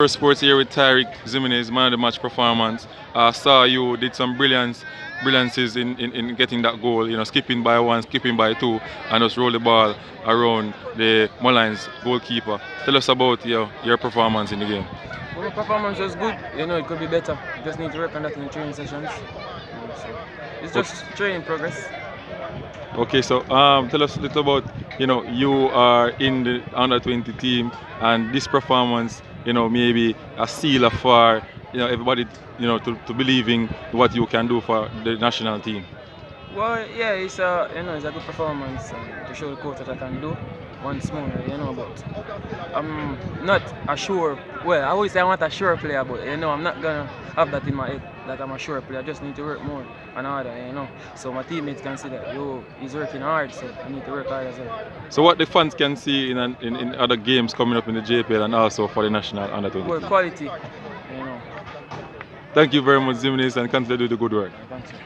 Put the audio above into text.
First Sports here with Tarik Ximinies, man of the match performance. Saw you did some brilliances in getting that goal, skipping by one, skipping by two, and just roll the ball around the Mullines goalkeeper. Tell us about your performance in the game. Well, my performance was good. It could be better. Just need to work on that in the training sessions. So it's just training progress. Okay, so tell us a little about, you are in the under 20 team, and this performance, maybe a seal for, everybody, to believing what you can do for the national team. Well, yeah, it's a good performance to show the coach that I can do once more, but I'm not a sure. Well, I always say I want a sure player, but I'm not gonna have that in my head that I'm a sure player. I just need to work more and harder, So my teammates can see that he's working hard, so I need to work hard as well. So what the fans can see in other games coming up in the JPL and also for the national under 20. Well, quality, Thank you very much, Ximinies, and continue to do the good work. Thank you.